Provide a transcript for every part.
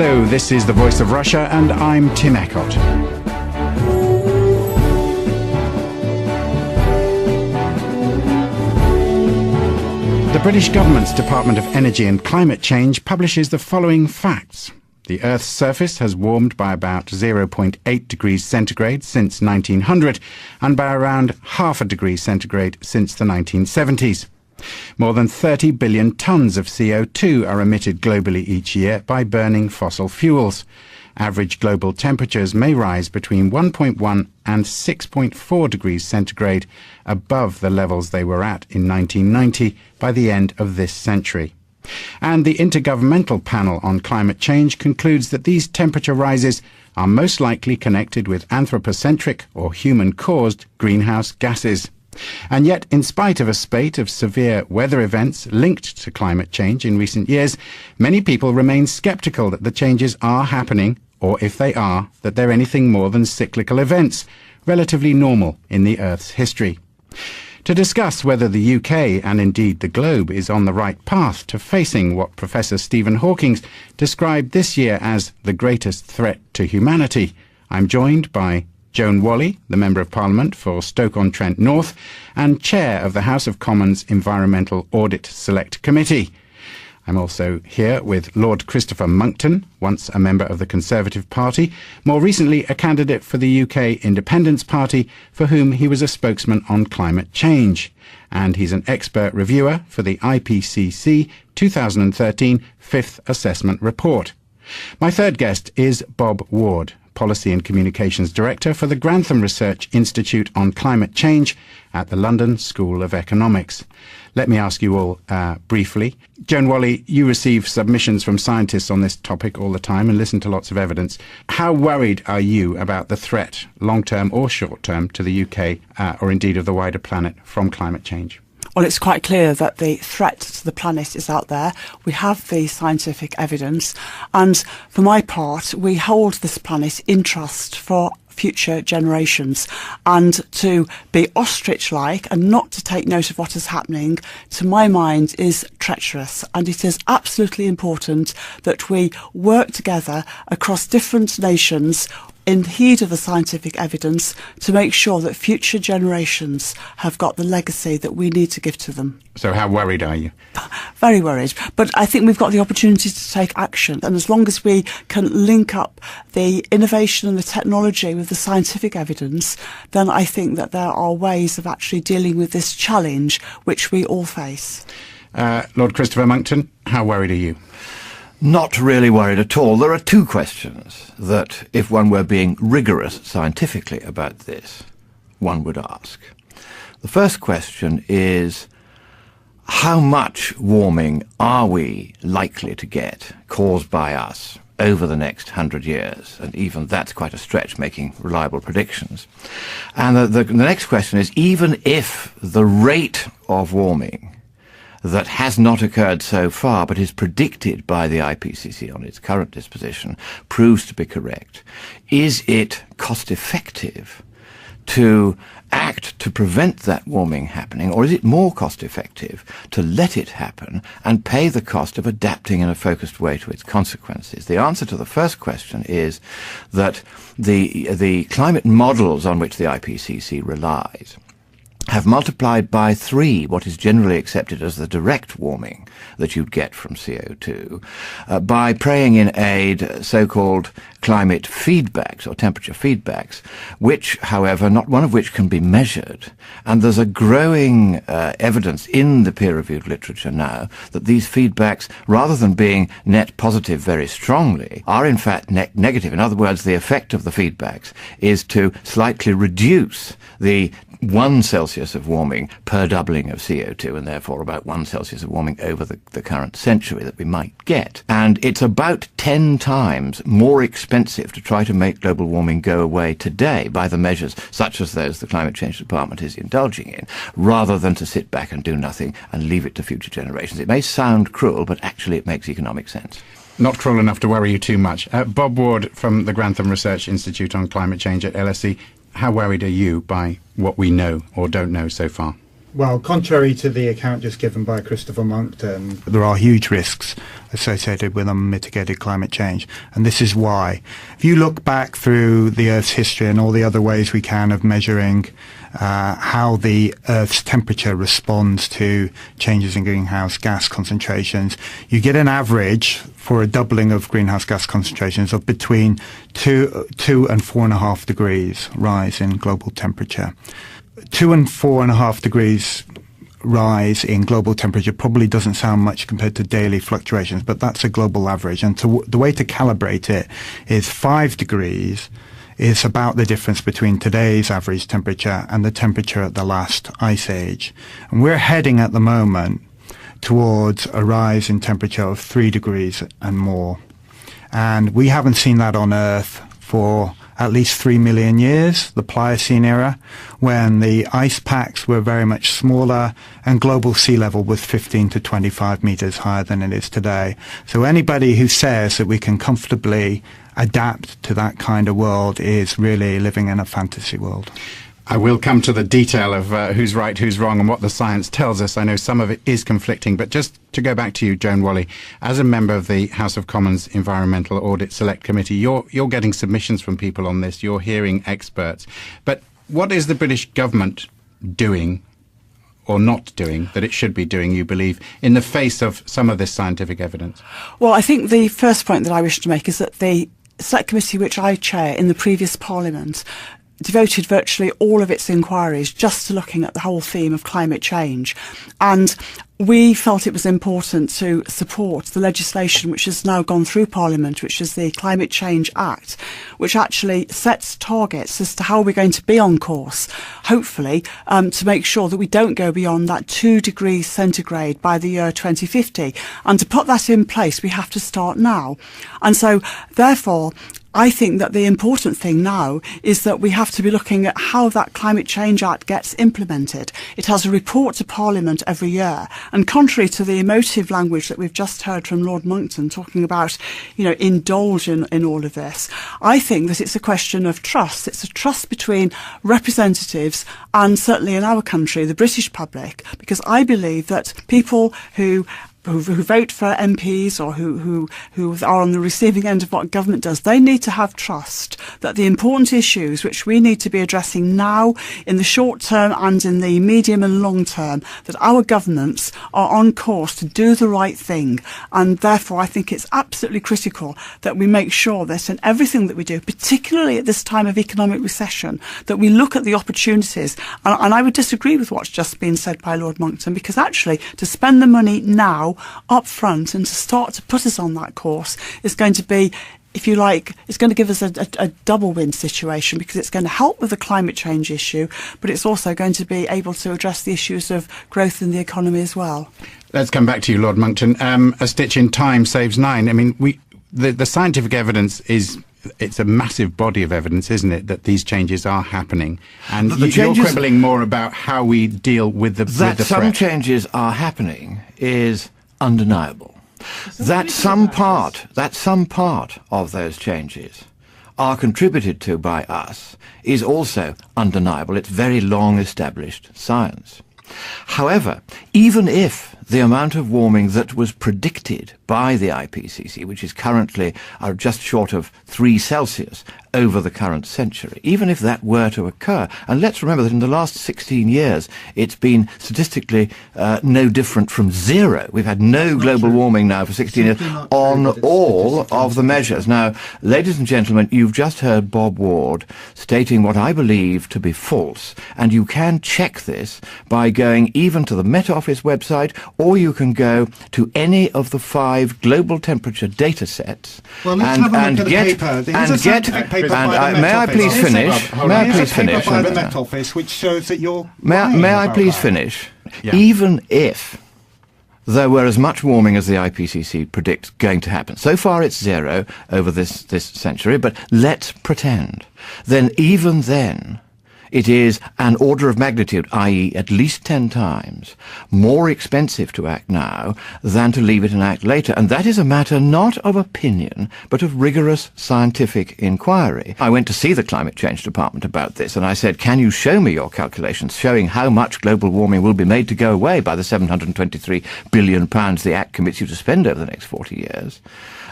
Hello, this is The Voice of Russia, and I'm Tim Eckott. The British government's Department of Energy and Climate Change publishes the following facts. The Earth's surface has warmed by about 0.8 degrees centigrade since 1900 and by around half a degree centigrade since the 1970s. More than 30 billion tonnes of CO2 are emitted globally each year by burning fossil fuels. Average global temperatures may rise between 1.1 and 6.4 degrees centigrade above the levels they were at in 1990 by the end of this century. And the Intergovernmental Panel on Climate Change concludes that these temperature rises are most likely connected with anthropocentric or human-caused greenhouse gases. And yet, in spite of a spate of severe weather events linked to climate change in recent years, many people remain sceptical that the changes are happening, or if they are, that they're anything more than cyclical events, relatively normal in the Earth's history. To discuss whether the UK and indeed the globe is on the right path to facing what Professor Stephen Hawking described this year as the greatest threat to humanity, I'm joined by Joan Whalley, the Member of Parliament for Stoke-on-Trent North and Chair of the House of Commons Environmental Audit Select Committee. I'm also here with Lord Christopher Monckton, once a member of the Conservative Party, more recently a candidate for the UK Independence Party, for whom he was a spokesman on climate change. And he's an expert reviewer for the IPCC 2013 Fifth Assessment Report. My third guest is Bob Ward, Policy and Communications Director for the Grantham Research Institute on Climate Change at the London School of Economics. Let me ask you all briefly. Joan Whalley, you receive submissions from scientists on this topic all the time and listen to lots of evidence. How worried are you about the threat, long-term or short-term, to the UK or indeed of the wider planet from climate change? Well, it's quite clear that the threat to the planet is out there. We have the scientific evidence, and for my part, we hold this planet in trust for future generations, and to be ostrich-like and not to take note of what is happening, to my mind, is treacherous. And it is absolutely important that we work together across different nations in heed of the scientific evidence to make sure that future generations have got the legacy that we need to give to them. So how worried are you? Very worried. But I think we've got the opportunity to take action. And as long as we can link up the innovation and the technology with the scientific evidence, then I think that there are ways of actually dealing with this challenge which we all face. Lord Christopher Monckton, how worried are you? Not really worried at all. There are two questions that, if one were being rigorous scientifically about this, one would ask. The first question is, how much warming are we likely to get caused by us over the next 100 years? And even that's quite a stretch, making reliable predictions. And the next question is, even if the rate of warming that has not occurred so far but is predicted by the IPCC on its current disposition proves to be correct, is it cost effective to act to prevent that warming happening, or is it more cost effective to let it happen and pay the cost of adapting in a focused way to its consequences? The answer to the first question is that the climate models on which the IPCC relies have multiplied by 3 what is generally accepted as the direct warming that you'd get from CO2 by praying in aid so-called climate feedbacks or temperature feedbacks, which, however, not one of which can be measured. And there's a growing evidence in the peer-reviewed literature now that these feedbacks, rather than being net positive very strongly, are in fact negative. In other words, the effect of the feedbacks is to slightly reduce the 1 Celsius of warming per doubling of CO2, and therefore about 1 Celsius of warming over the current century that we might get. And it's about 10 times more expensive to try to make global warming go away today by the measures such as those the Climate Change Department is indulging in, rather than to sit back and do nothing and leave it to future generations. It may sound cruel, but actually it makes economic sense. Not cruel enough to worry you too much. Bob Ward from the Grantham Research Institute on Climate Change at LSE. How worried are you by what we know or don't know so far? Well, contrary to the account just given by Christopher Monckton, there are huge risks associated with unmitigated climate change. And this is why. If you look back through the Earth's history and all the other ways we can of measuring how the Earth's temperature responds to changes in greenhouse gas concentrations, you get an average for a doubling of greenhouse gas concentrations of between 2 and 4.5 degrees rise in global temperature. 2 and 4.5 degrees rise in global temperature probably doesn't sound much compared to daily fluctuations, but that's a global average. And the way to calibrate it is 5 degrees is about the difference between today's average temperature and the temperature at the last ice age. And we're heading at the moment towards a rise in temperature of 3 degrees and more. And we haven't seen that on Earth for at least 3 million years, the Pliocene era, when the ice packs were very much smaller and global sea level was 15 to 25 meters higher than it is today. So anybody who says that we can comfortably adapt to that kind of world is really living in a fantasy world. I will come to the detail of who's right, who's wrong, and what the science tells us. I know some of it is conflicting, but just to go back to you, Joan Whalley, as a member of the House of Commons Environmental Audit Select Committee, you're getting submissions from people on this, you're hearing experts. But what is the British government doing or not doing that it should be doing, you believe, in the face of some of this scientific evidence? Well, I think the first point that I wish to make is that the Select Committee which I chair in the previous Parliament devoted virtually all of its inquiries just to looking at the whole theme of climate change. And we felt it was important to support the legislation which has now gone through Parliament, which is the Climate Change Act, which actually sets targets as to how we're going to be on course, hopefully, to make sure that we don't go beyond that 2 degrees centigrade by the year 2050. And to put that in place, we have to start now. And so, therefore, I think that the important thing now is that we have to be looking at how that Climate Change Act gets implemented. It has a report to Parliament every year. And contrary to the emotive language that we've just heard from Lord Monckton talking about, indulge in all of this, I think that it's a question of trust. It's a trust between representatives and certainly in our country, the British public, because I believe that people who vote for MPs or who are on the receiving end of what government does, they need to have trust that the important issues which we need to be addressing now in the short term and in the medium and long term, that our governments are on course to do the right thing. And therefore I think it's absolutely critical that we make sure that in everything that we do, particularly at this time of economic recession, that we look at the opportunities. And I would disagree with what's just been said by Lord Monckton, because actually to spend the money now up front and to start to put us on that course is going to be, if you like, it's going to give us a double win situation, because it's going to help with the climate change issue, but it's also going to be able to address the issues of growth in the economy as well. Let's come back to you, Lord Monckton. A stitch in time saves 9. I mean, the scientific evidence it's a massive body of evidence, isn't it, that these changes are happening? And you're quibbling more about how we deal with the threat. That some changes are happening is undeniable. That some part of those changes are contributed to by us is also undeniable. It's very long established science. However, even if the amount of warming that was predicted by the IPCC, which is currently just short of 3 Celsius over the current century, even if that were to occur, and let's remember that in the last 16 years it's been statistically no different from 0. We've had no global warming now for 16 years on all of the measures. Now, ladies and gentlemen, you've just heard Bob Ward stating what I believe to be false, and you can check this by going even to the Met Office website, or you can go to any of the 5 global temperature data sets and get may I please finish? May I please finish? By the Met Office, which shows that you're May I please finish? Yeah. Even if there were as much warming as the IPCC predicts going to happen, so far it's 0 over this century, but let's pretend, then even then it is an order of magnitude, i.e. at least 10 times, more expensive to act now than to leave it and act later. And that is a matter not of opinion, but of rigorous scientific inquiry. I went to see the Climate Change Department about this, and I said, can you show me your calculations showing how much global warming will be made to go away by the £723 billion the Act commits you to spend over the next 40 years?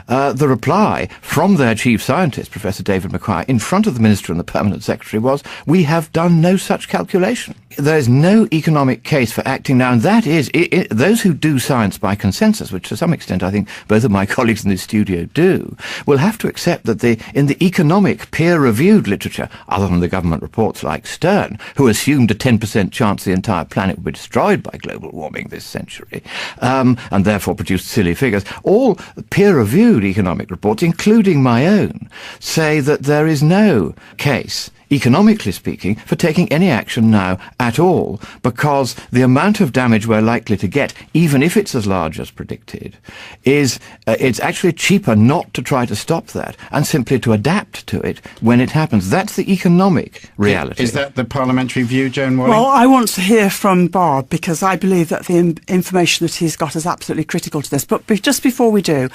The reply from their chief scientist, Professor David Maguire, in front of the Minister and the Permanent Secretary was, we have done no such calculation. There is no economic case for acting now, and that is, those who do science by consensus, which to some extent I think both of my colleagues in this studio do, will have to accept that in the economic peer-reviewed literature, other than the government reports like Stern, who assumed a 10% chance the entire planet would be destroyed by global warming this century, and therefore produced silly figures, all peer-reviewed economic reports, including my own, say that there is no case, economically speaking, for taking any action now at all, because the amount of damage we're likely to get, even if it's as large as predicted, is it's actually cheaper not to try to stop that and simply to adapt to it when it happens. That's the economic reality. Is that the parliamentary view, Joan Wally? Well, I want to hear from Bob, because I believe that the information that he's got is absolutely critical to this. But just before we do,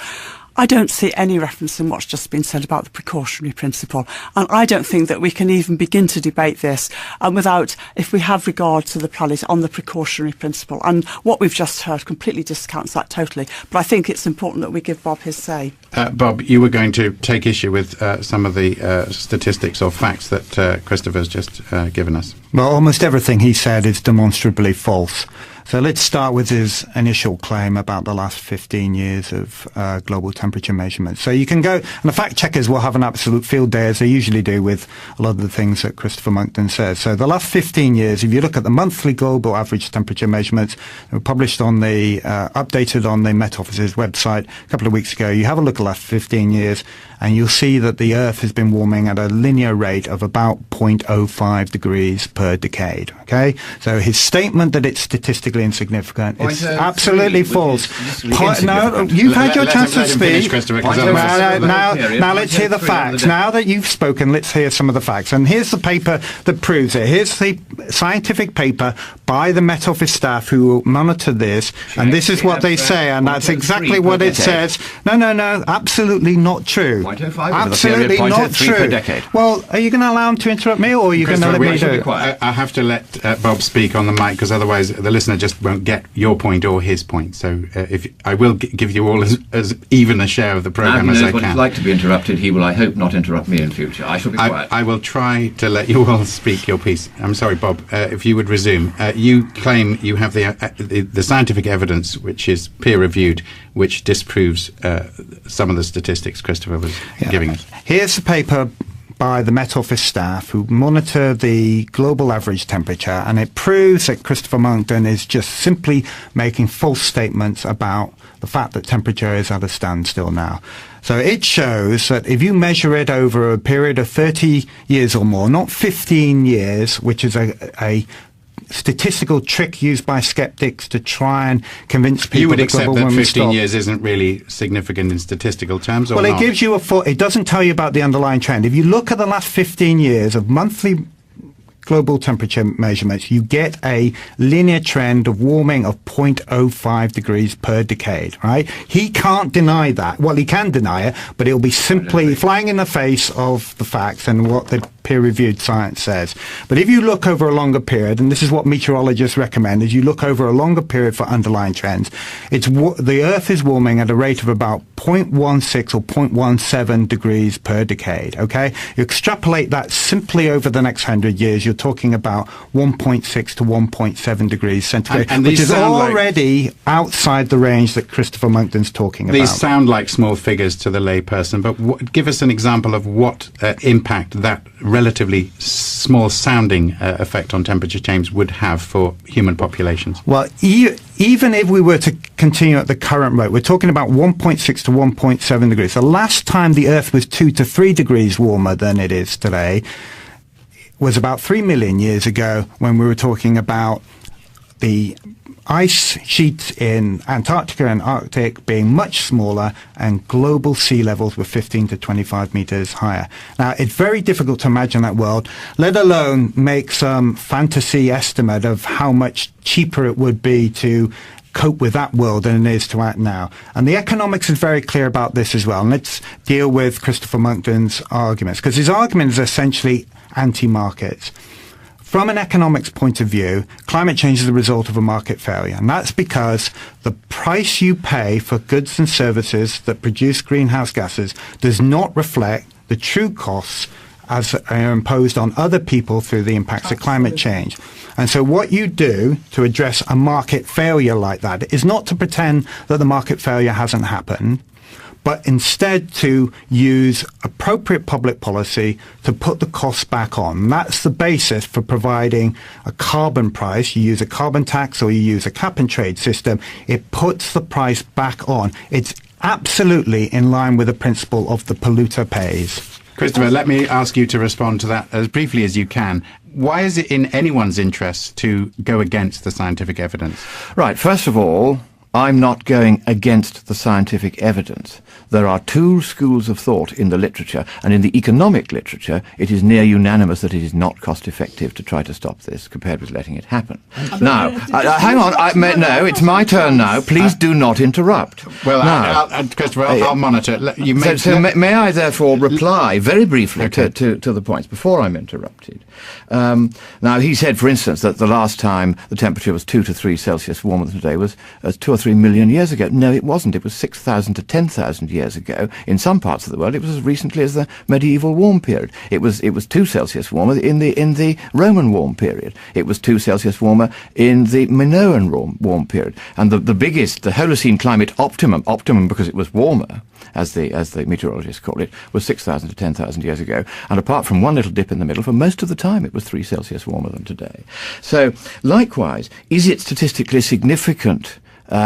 I don't see any reference in what's just been said about the precautionary principle. And I don't think that we can even begin to debate this without, if we have regard to the planet, on the precautionary principle. And what we've just heard completely discounts that totally. But I think it's important that we give Bob his say. Bob, you were going to take issue with some of the statistics or facts that Christopher's just given us. Well, almost everything he said is demonstrably false. So let's start with his initial claim about the last 15 years of global temperature measurements. So you can go, and the fact checkers will have an absolute field day, as they usually do with a lot of the things that Christopher Monckton says. So the last 15 years, if you look at the monthly global average temperature measurements, they were published on the, updated on the Met Office's website a couple of weeks ago. You have a look at the last 15 years, and you'll see that the Earth has been warming at a linear rate of about 0.05 degrees per decade. Okay? So his statement that it's statistically insignificant is absolutely false. No, you've had your chance to speak. Now let's hear the facts. Now that you've spoken, let's hear some of the facts. And here's the paper that proves it. Here's the scientific paper by the Met Office staff who monitor this, and this is what they say, and that's exactly what it says. No, absolutely not true. Absolutely not true. Well, are you going to allow him to interrupt me, or are you going to let me do it? I have to let Bob speak on the mic, because otherwise the listener just won't get your point or his point. So if I will give you all as even a share of the programme as I can. What it's like to be interrupted. He will, I hope, not interrupt me in future. I shall be quiet. I will try to let you all speak your piece. I'm sorry, Bob. If you would resume. You claim you have the scientific evidence, which is peer-reviewed, which disproves some of the statistics Christopher was giving us. Here's the paper by the Met Office staff who monitor the global average temperature, and it proves that Christopher Monckton is just simply making false statements about the fact that temperature is at a standstill now. So it shows that if you measure it over a period of 30 years or more, not 15 years, which is a statistical trick used by skeptics to try and convince people. You would accept that 15 stop. years isn't really significant in statistical terms, or well, not? It gives you it doesn't tell you about the underlying trend. If you look at the last 15 years of monthly global temperature measurements, you get a linear trend of warming of 0.05 degrees per decade, right? He can't deny that. Well, he can deny it, but it'll be simply flying in the face of the facts and what the peer-reviewed science says. But if you look over a longer period, and this is what meteorologists recommend, is you look over a longer period for underlying trends, the Earth is warming at a rate of about 0.16 or 0.17 degrees per decade, okay? You extrapolate that simply over the next 100 years, you're talking about 1.6 to 1.7 degrees centigrade, which is already outside the range that Christopher Monckton's talking about. These sound like small figures to the layperson, but give us an example of what impact that relatively small-sounding effect on temperature change would have for human populations. Well, even if we were to continue at the current rate, we're talking about 1.6 to 1.7 degrees. The last time the Earth was 2 to 3 degrees warmer than it is today was about 3 million years ago, when we were talking about the ice sheets in Antarctica and Arctic being much smaller and global sea levels were 15 to 25 meters higher. Now, it's very difficult to imagine that world, let alone make some fantasy estimate of how much cheaper it would be to cope with that world than it is to act now. And the economics is very clear about this as well. And let's deal with Christopher Monckton's arguments, because his argument is essentially anti-markets. From an economics point of view, climate change is the result of a market failure. And that's because the price you pay for goods and services that produce greenhouse gases does not reflect the true costs as are imposed on other people through the impacts of climate change. And so what you do to address a market failure like that is not to pretend that the market failure hasn't happened, but instead to use appropriate public policy to put the costs back on. That's the basis for providing a carbon price. You use a carbon tax or you use a cap and trade system. It puts the price back on. It's absolutely in line with the principle of the polluter pays. Christopher, let me ask you to respond to that as briefly as you can. Why is it in anyone's interest to go against the scientific evidence? Right, first of all, I'm not going against the scientific evidence. There are two schools of thought in the literature, and in the economic literature, it is near unanimous that it is not cost-effective to try to stop this compared with letting it happen. Now, hang on, no, it's my turn now. Please do not interrupt. Well, now, Christopher, I'll monitor. May I therefore reply very briefly to the points before I'm interrupted? Now, he said, for instance, that the last time the temperature was 2 to 3 Celsius warmer than today was 2 or 3 million years ago. No, it wasn't. It was 6,000 to 10,000 years ago. In some parts of the world, it was as recently as the medieval warm period. It was 2 Celsius warmer in the Roman warm period. It was 2 Celsius warmer in the Minoan warm period. And the biggest, the Holocene climate optimum because it was warmer, as the meteorologists call it, was 6,000 to 10,000 years ago. And apart from one little dip in the middle, for most of the time it was 3 Celsius warmer than today. So, likewise, is it statistically significant?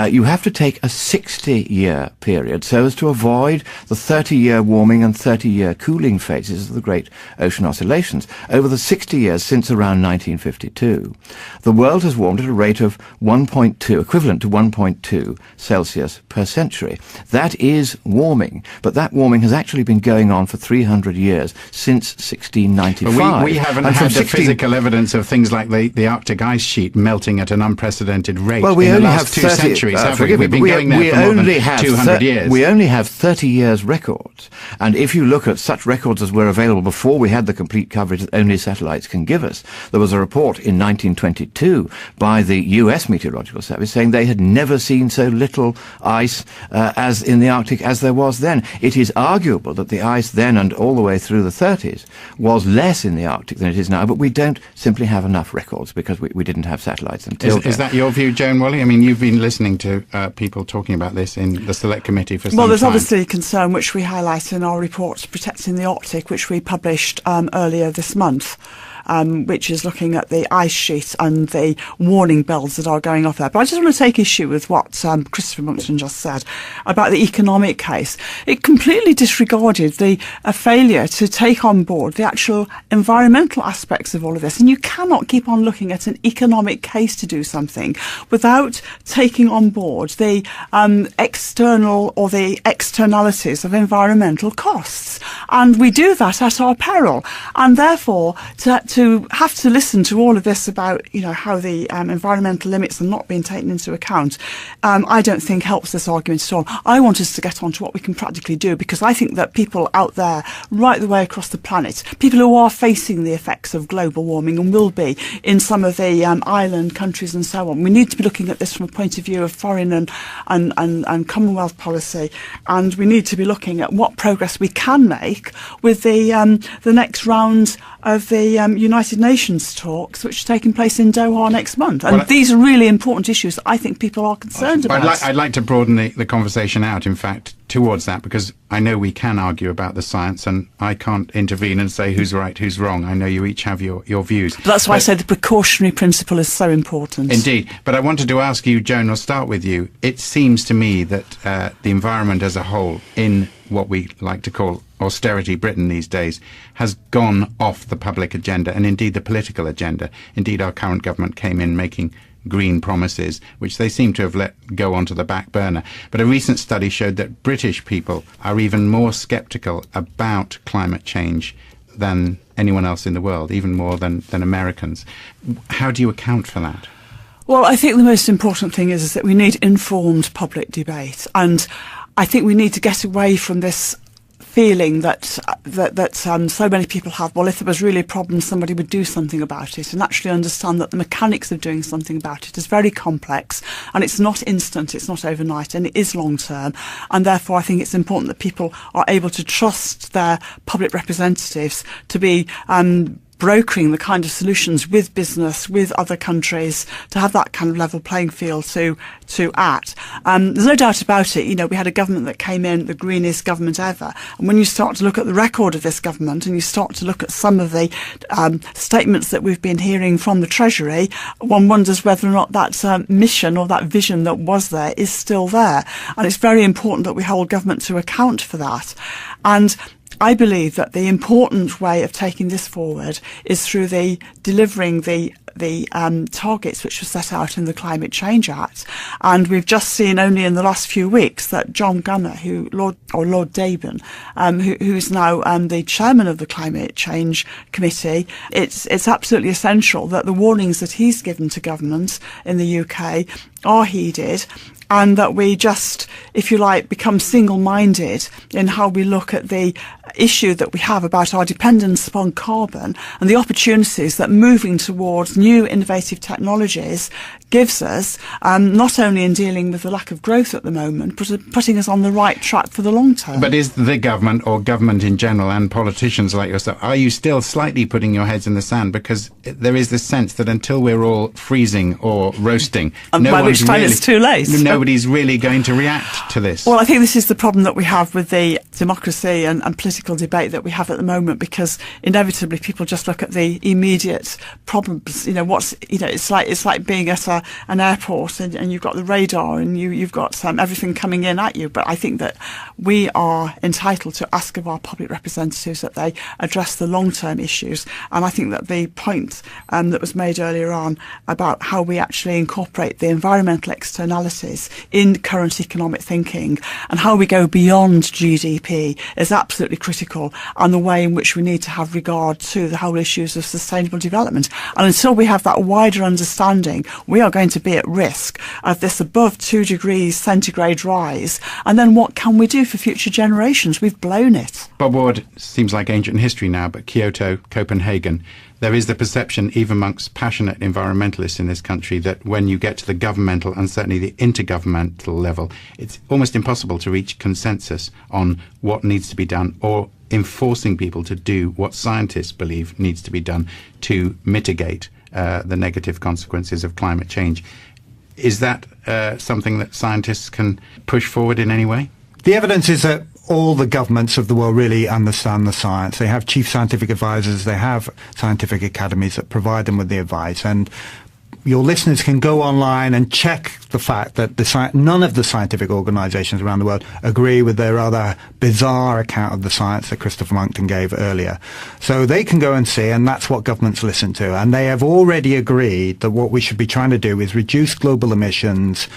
You have to take a 60-year period so as to avoid the 30-year warming and 30-year cooling phases of the great ocean oscillations. Over the 60 years since around 1952, the world has warmed at a rate of 1.2, equivalent to 1.2 Celsius per century. That is warming, but that warming has actually been going on for 300 years, since 1695. But we haven't had the physical evidence of things like the Arctic ice sheet melting at an unprecedented rate in the last 2 centuries. We've been going there for more than 200 years. We only have 30 years records. And if you look at such records as were available before we had the complete coverage that only satellites can give us, there was a report in 1922 by the US Meteorological Service saying they had never seen so little ice as in the Arctic as there was then. It is arguable that the ice then and all the way through the 30s was less in the Arctic than it is now, but we don't simply have enough records because we didn't have satellites until then. Is that your view, Joan Wally? I mean, you've been listening to people talking about this in the Select Committee for some time. Well, there's obviously a concern which we highlight in our report, Protecting the Arctic, which we published earlier this month. Which is looking at the ice sheet and the warning bells that are going off there. But I just want to take issue with what Christopher Monckton just said about the economic case. It completely disregarded the failure to take on board the actual environmental aspects of all of this. And you cannot keep on looking at an economic case to do something without taking on board the external or the externalities of environmental costs. And we do that at our peril. And therefore, to have to listen to all of this about, how the environmental limits are not being taken into account, I don't think helps this argument at all. I want us to get on to what we can practically do, because I think that people out there, right the way across the planet, people who are facing the effects of global warming and will be in some of the island countries and so on, we need to be looking at this from a point of view of foreign and Commonwealth policy, and we need to be looking at what progress we can make with the next round of the United Nations talks, which are taking place in Doha next month. And these are really important issues that I think people are concerned about. I'd like to broaden the conversation out, in fact, towards that, because I know we can argue about the science, and I can't intervene and say who's right, who's wrong. I know you each have your views. But that's why I say the precautionary principle is so important. Indeed. But I wanted to ask you, Joan, I'll start with you. It seems to me that the environment as a whole, in what we like to call austerity Britain these days, has gone off the public agenda and indeed the political agenda. Indeed, our current government came in making green promises, which they seem to have let go onto the back burner. But a recent study showed that British people are even more sceptical about climate change than anyone else in the world, even more than Americans. How do you account for that? Well, I think the most important thing is that we need informed public debate, and I think we need to get away from this feeling that so many people have. Well, if there was really a problem, somebody would do something about it, and actually understand that the mechanics of doing something about it is very complex, and it's not instant, it's not overnight, and it is long term. And therefore, I think it's important that people are able to trust their public representatives to be brokering the kind of solutions with business, with other countries, to have that kind of level playing field to act. There's no doubt about it. You know, we had a government that came in, the greenest government ever. And when you start to look at the record of this government and you start to look at some of the statements that we've been hearing from the Treasury, one wonders whether or not that mission or that vision that was there is still there. And it's very important that we hold government to account for that. And I believe that the important way of taking this forward is through the delivering the targets which were set out in the Climate Change Act. And we've just seen only in the last few weeks that John Gunner, Lord Deben, who's now the chairman of the Climate Change Committee, it's absolutely essential that the warnings that he's given to government in the UK are heeded, and that we just, if you like, become single-minded in how we look at the issue that we have about our dependence upon carbon and the opportunities that moving towards new innovative technologies gives us, not only in dealing with the lack of growth at the moment, but putting us on the right track for the long term. But is the government, or government in general, and politicians like yourself, are you still slightly putting your heads in the sand? Because there is this sense that until we're all freezing or roasting, by which time it's too late. Nobody's really going to react to this. Well, I think this is the problem that we have with the democracy and political debate that we have at the moment, because inevitably people just look at the immediate problems. You know, it's like being at an airport and you've got the radar and you've got everything coming in at you. But I think that we are entitled to ask of our public representatives that they address the long-term issues. And I think that the point that was made earlier on about how we actually incorporate the environmental externalities in current economic thinking and how we go beyond GDP is absolutely critical, and the way in which we need to have regard to the whole issues of sustainable development. And until we have that wider understanding, we are going to be at risk of this above 2 degrees centigrade rise. And then what can we do for future generations? We've blown it. Bob Ward, seems like ancient history now, but Kyoto, Copenhagen, there is the perception, even amongst passionate environmentalists in this country, that when you get to the governmental and certainly the intergovernmental level, it's almost impossible to reach consensus on what needs to be done, or enforcing people to do what scientists believe needs to be done to mitigate the negative consequences of climate change. Is that something that scientists can push forward in any way? The evidence is that all the governments of the world really understand the science. They have chief scientific advisors, they have scientific academies that provide them with the advice, and your listeners can go online and check the fact that none of the scientific organisations around the world agree with their rather bizarre account of the science that Christopher Monckton gave earlier. So they can go and see, and that's what governments listen to. And they have already agreed that what we should be trying to do is reduce global emissions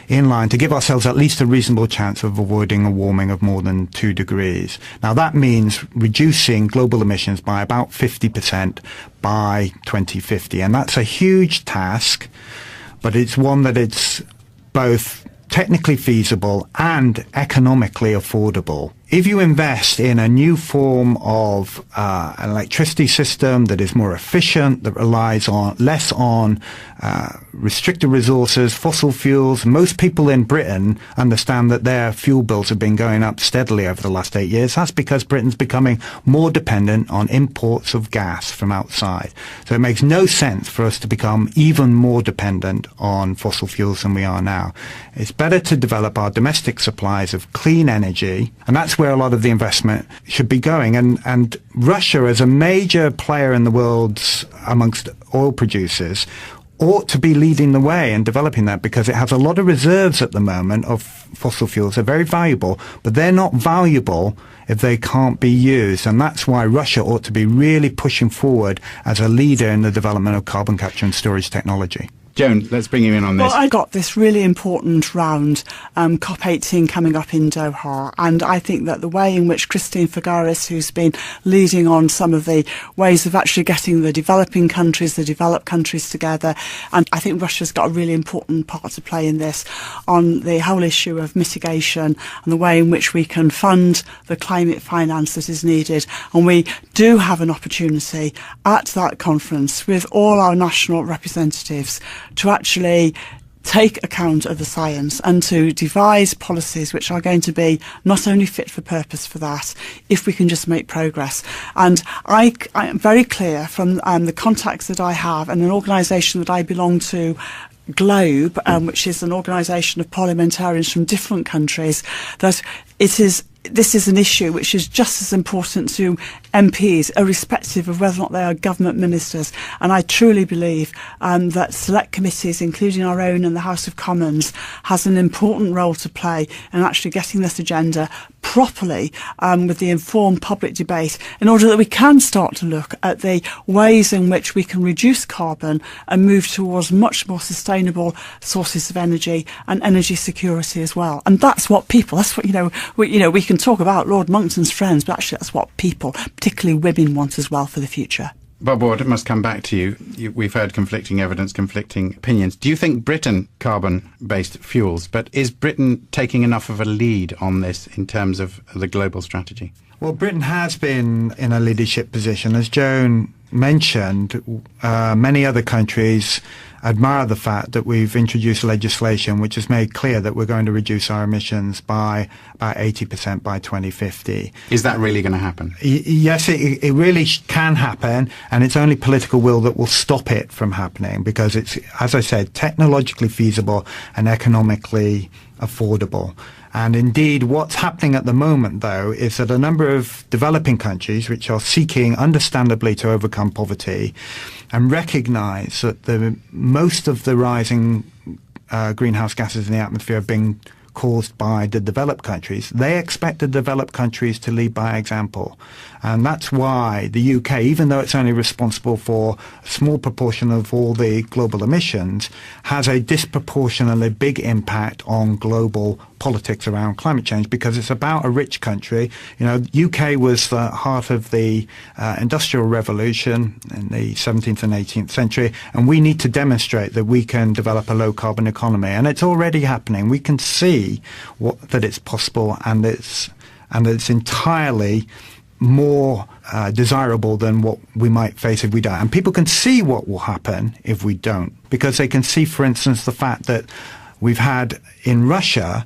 in line to give ourselves at least a reasonable chance of avoiding a warming of more than 2 degrees. Now that means reducing global emissions by about 50% by 2050. And that's a huge task, but it's one that it's both technically feasible and economically affordable. If you invest in a new form of an electricity system that is more efficient, that relies less on restricted resources, fossil fuels, most people in Britain understand that their fuel bills have been going up steadily over the last 8 years. That's because Britain's becoming more dependent on imports of gas from outside. So it makes no sense for us to become even more dependent on fossil fuels than we are now. It's better to develop our domestic supplies of clean energy, and that's where a lot of the investment should be going. And Russia, as a major player in the world amongst oil producers, ought to be leading the way in developing that, because it has a lot of reserves at the moment of fossil fuels. They're very valuable, but they're not valuable if they can't be used. And that's why Russia ought to be really pushing forward as a leader in the development of carbon capture and storage technology. Joan, let's bring you in on this. Well, I got this really important round, COP18 coming up in Doha, and I think that the way in which Christine Figueres, who's been leading on some of the ways of actually getting the developing countries, the developed countries together, and I think Russia's got a really important part to play in this, on the whole issue of mitigation and the way in which we can fund the climate finance that is needed. And we do have an opportunity at that conference with all our national representatives to actually take account of the science and to devise policies which are going to be not only fit for purpose for that, if we can just make progress. And I am very clear from the contacts that I have and an organisation that I belong to, Globe, which is an organisation of parliamentarians from different countries, that this is an issue which is just as important to MPs, irrespective of whether or not they are government ministers. And I truly believe that select committees, including our own and the House of Commons, has an important role to play in actually getting this agenda properly with the informed public debate, in order that we can start to look at the ways in which we can reduce carbon and move towards much more sustainable sources of energy and energy security as well. And that's what we can talk about Lord Monckton's friends, but actually that's what people, particularly women, want as well for the future. Bob Ward, it must come back to you. We've heard conflicting evidence, conflicting opinions. Do you think Britain carbon-based fuels, but is Britain taking enough of a lead on this in terms of the global strategy? Well, Britain has been in a leadership position. As Joan mentioned, many other countries admire the fact that we've introduced legislation which has made clear that we're going to reduce our emissions by about 80% by 2050. Is that really going to happen? Yes, it really can happen, and it's only political will that will stop it from happening, because it's, as I said, technologically feasible and economically affordable. And indeed, what's happening at the moment, though, is that a number of developing countries, which are seeking, understandably, to overcome poverty and recognize that most of the rising greenhouse gases in the atmosphere have been caused by the developed countries, they expect the developed countries to lead by example. And that's why the UK, even though it's only responsible for a small proportion of all the global emissions, has a disproportionately big impact on global politics around climate change, because it's about a rich country. You know, UK was the heart of the Industrial Revolution in the 17th and 18th century, and we need to demonstrate that we can develop a low-carbon economy. And it's already happening. We can see that it's possible, and it's entirely more desirable than what we might face if we don't. And people can see what will happen if we don't, because they can see, for instance, the fact that we've had in Russia,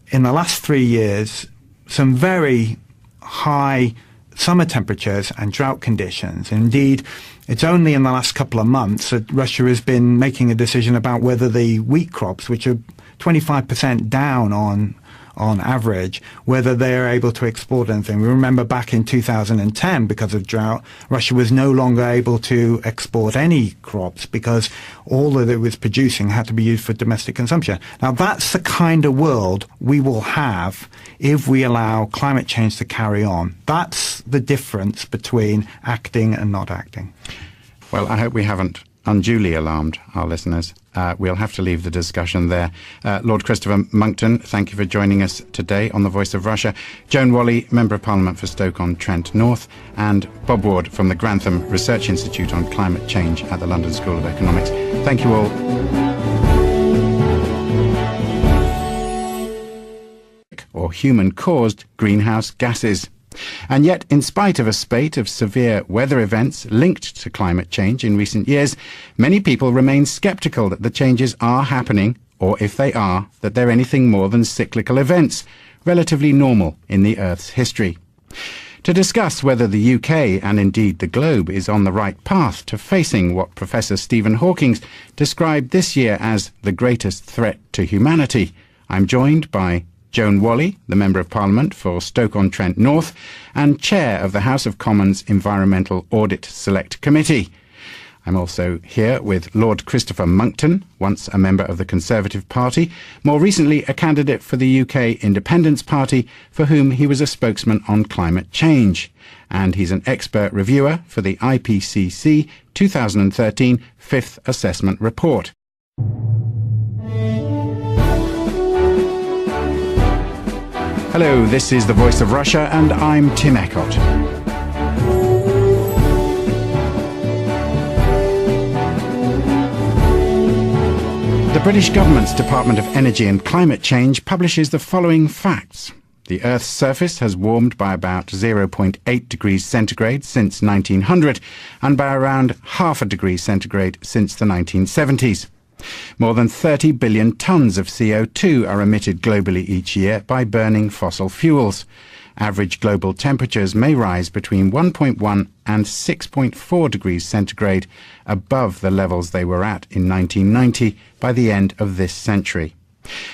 in the last 3 years, some very high summer temperatures and drought conditions. Indeed, it's only in the last couple of months that Russia has been making a decision about whether the wheat crops, which are 25% down on average, whether they're able to export anything. We remember back in 2010, because of drought, Russia was no longer able to export any crops because all that it was producing had to be used for domestic consumption. Now, that's the kind of world we will have if we allow climate change to carry on. That's the difference between acting and not acting. Well, I hope we haven't unduly alarmed our listeners. We'll have to leave the discussion there. Lord Christopher Monckton, thank you for joining us today on The Voice of Russia. Joan Whalley, Member of Parliament for Stoke-on-Trent North, and Bob Ward from the Grantham Research Institute on Climate Change at the London School of Economics. Thank you all. Or human-caused greenhouse gases. And yet, in spite of a spate of severe weather events linked to climate change in recent years, many people remain sceptical that the changes are happening, or if they are, that they're anything more than cyclical events, relatively normal in the Earth's history. To discuss whether the UK, and indeed the globe, is on the right path to facing what Professor Stephen Hawking described this year as the greatest threat to humanity, I'm joined by Joan Whalley, the Member of Parliament for Stoke-on-Trent North and Chair of the House of Commons Environmental Audit Select Committee. I'm also here with Lord Christopher Monckton, once a member of the Conservative Party, more recently a candidate for the UK Independence Party, for whom he was a spokesman on climate change. And he's an expert reviewer for the IPCC 2013 Fifth Assessment Report. Hello, this is the Voice of Russia, and I'm Tim Eckott. The British government's Department of Energy and Climate Change publishes the following facts. The Earth's surface has warmed by about 0.8 degrees centigrade since 1900 and by around half a degree centigrade since the 1970s. More than 30 billion tonnes of CO2 are emitted globally each year by burning fossil fuels. Average global temperatures may rise between 1.1 and 6.4 degrees centigrade above the levels they were at in 1990 by the end of this century.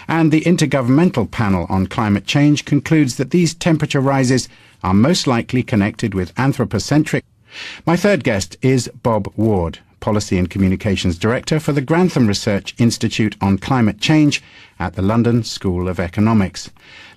And the Intergovernmental Panel on Climate Change concludes that these temperature rises are most likely connected with anthropocentric. My third guest is Bob Ward, Policy and Communications Director for the Grantham Research Institute on Climate Change at the London School of Economics.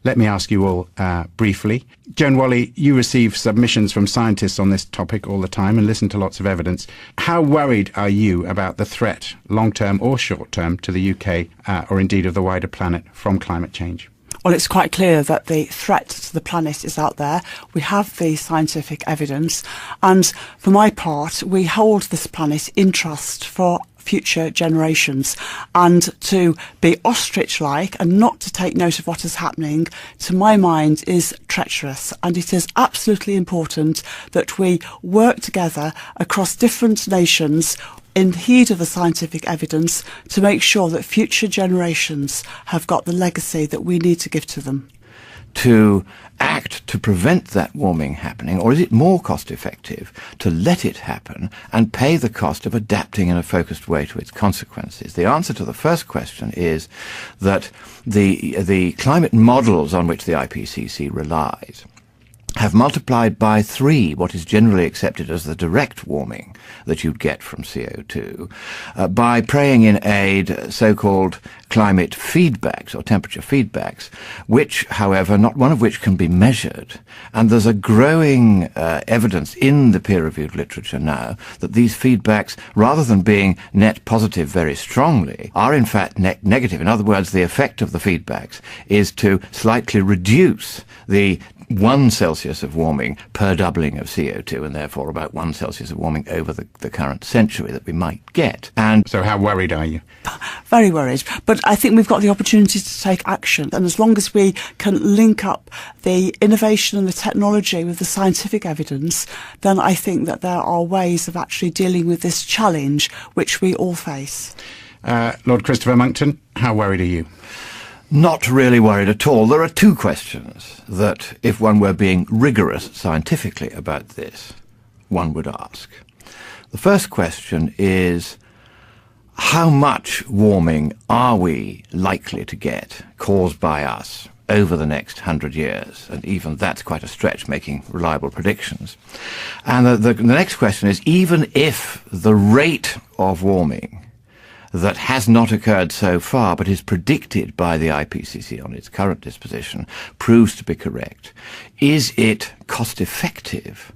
Let me ask you all briefly. Joan Whalley, you receive submissions from scientists on this topic all the time and listen to lots of evidence. How worried are you about the threat, long-term or short-term, to the UK or indeed of the wider planet from climate change? Well, it's quite clear that the threat to the planet is out there. We have the scientific evidence, and for my part, we hold this planet in trust for future generations, and to be ostrich-like and not to take note of what is happening, to my mind, is treacherous. And it is absolutely important that we work together across different nations in heed of the scientific evidence to make sure that future generations have got the legacy that we need to give to them. To act to prevent that warming happening, or is it more cost effective to let it happen and pay the cost of adapting in a focused way to its consequences? The answer to the first question is that the climate models on which the IPCC relies have multiplied by 3 what is generally accepted as the direct warming that you'd get from CO2 by praying in aid so-called climate feedbacks or temperature feedbacks, which, however, not one of which can be measured. And there's a growing evidence in the peer-reviewed literature now that these feedbacks, rather than being net positive very strongly, are in fact net negative. In other words, the effect of the feedbacks is to slightly reduce the 1 Celsius of warming per doubling of CO2, and therefore about 1 Celsius of warming over the current century that we might get. And so how worried are you? Very worried. But I think we've got the opportunity to take action. And as long as we can link up the innovation and the technology with the scientific evidence, then I think that there are ways of actually dealing with this challenge which we all face. Lord Christopher Monckton, how worried are you? Not really worried at all. There are 2 questions that, if one were being rigorous scientifically about this, one would ask. The first question is, how much warming are we likely to get caused by us over the next 100 years? And even that's quite a stretch, making reliable predictions. And the next question is, even if the rate of warming that has not occurred so far but is predicted by the IPCC on its current disposition proves to be correct, is it cost effective